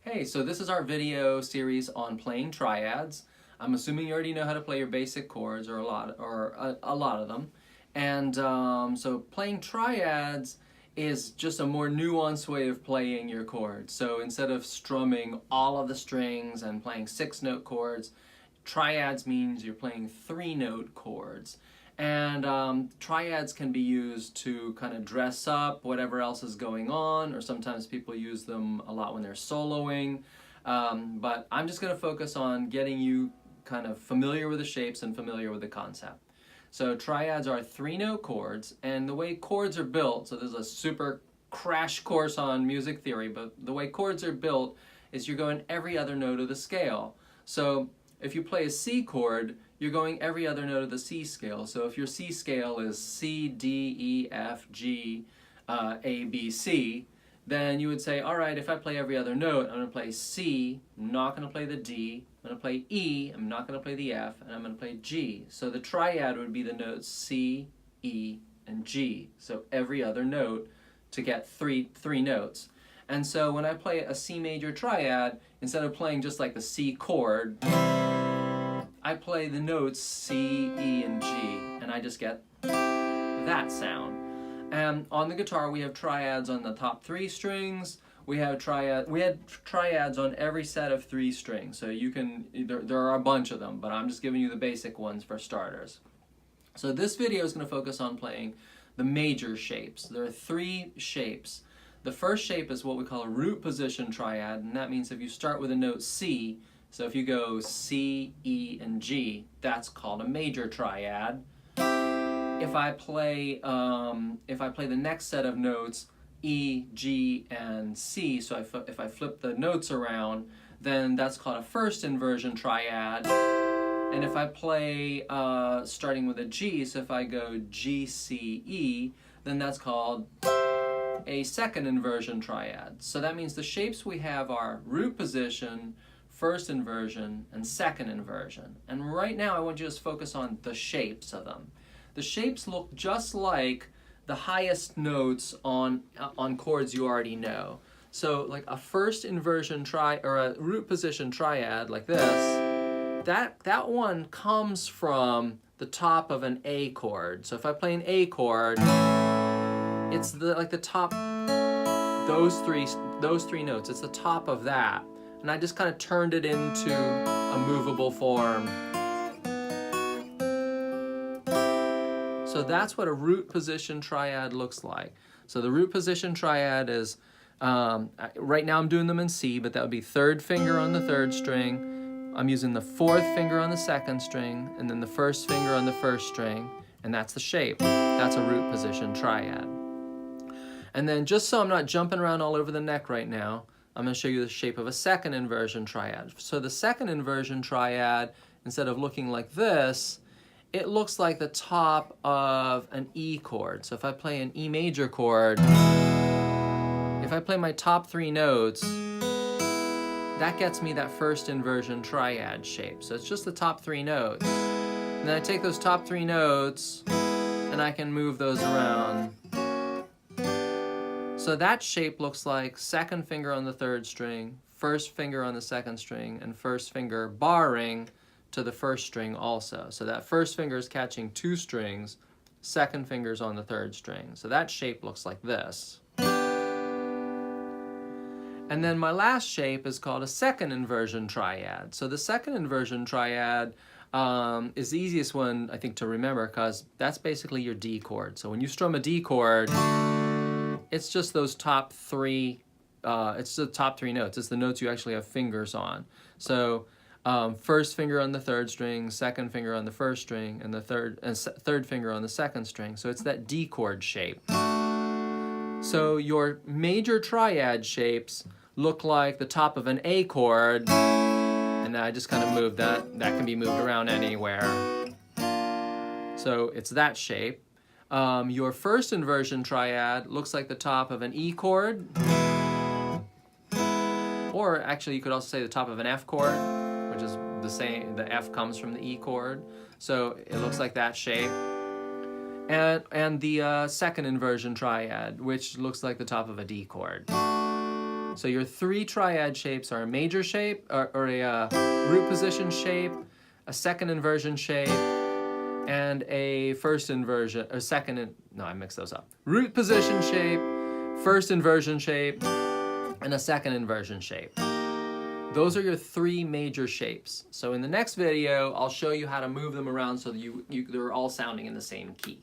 Hey, so this is our video series on playing triads. I'm assuming you already know how to play your basic chords, or a lot of them. And so playing triads is just a more nuanced way of playing your chords. So instead of strumming all of the strings and playing 6-note chords, triads means you're playing 3-note chords. And triads can be used to kind of dress up whatever else is going on, or sometimes people use them a lot when they're soloing. But I'm just going to focus on getting you kind of familiar with the shapes and familiar with the concept. So triads are 3-note chords, and the way chords are built, so there's a super crash course on music theory, but the way chords are built is you're going every other note of the scale. So if you play a C chord, you're going every other note of the C scale. So if your C scale is C, D, E, F, G, A, B, C, then you would say, all right, if I play every other note, I'm going to play C, I'm not going to play the D, I'm going to play E, I'm not going to play the F, and I'm going to play G. So the triad would be the notes C, E, and G. So every other note to get three notes. And so when I play a C major triad, instead of playing just like the C chord, I play the notes C, E, and G, and I just get that sound. And on the guitar, we have triads on the top 3 strings. We had triads on every set of 3 strings. So you can, there are a bunch of them, but I'm just giving you the basic ones for starters. So this video is going to focus on playing the major shapes. There are 3 shapes. The first shape is what we call a root position triad, and that means if you start with a note C, so if you go C, E, and G, that's called a major triad. If I play the next set of notes, E, G, and C, so if I flip the notes around, then that's called a first inversion triad. And if I play starting with a G, so if I go G, C, E, then that's called a second inversion triad. So that means the shapes we have are root position, first inversion, and second inversion. And right now I want you to just focus on the shapes of them. The shapes look just like the highest notes on chords you already know. So like a first inversion or a root position triad like this, that one comes from the top of an A chord. So if I play an A chord, it's like the top, those three notes, it's the top of that. And I just kind of turned it into a movable form. So that's what a root position triad looks like. So the root position triad is, right now I'm doing them in C, but that would be 3rd finger on the 3rd string. I'm using the 4th finger on the 2nd string, and then the 1st finger on the 1st string, and that's the shape. That's a root position triad. And then just so I'm not jumping around all over the neck right now, I'm going to show you the shape of a second inversion triad. So the second inversion triad, instead of looking like this, it looks like the top of an E chord. So if I play an E major chord, if I play my top 3 notes, that gets me that first inversion triad shape. So it's just the top 3 notes. And then I take those top 3 notes and I can move those around. So that shape looks like 2nd finger on the 3rd string, 1st finger on the 2nd string, and 1st finger barring to the 1st string also. So that 1st finger is catching 2 strings, 2nd finger's on the 3rd string. So that shape looks like this. And then my last shape is called a second inversion triad. So the second inversion triad is the easiest one, I think, to remember, because that's basically your D chord. So when you strum a D chord, it's just those top 3, it's the top 3 notes. It's the notes you actually have fingers on. So 1st finger on the 3rd string, 2nd finger on the 1st string, and the 3rd finger on the 2nd string. So it's that D chord shape. So your major triad shapes look like the top of an A chord, and I just kind of moved that. That can be moved around anywhere. So it's that shape. Your first inversion triad looks like the top of an E chord, or actually you could also say the top of an F chord, which is the same, the F comes from the E chord. So it looks like that shape. And the second inversion triad, which looks like the top of a D chord. So your three triad shapes are a major shape, or a root position shape, a second inversion shape, and a first inversion, or second, no, I mixed those up. Root position shape, first inversion shape, and a second inversion shape. Those are your three major shapes. So in the next video, I'll show you how to move them around so that they're all sounding in the same key.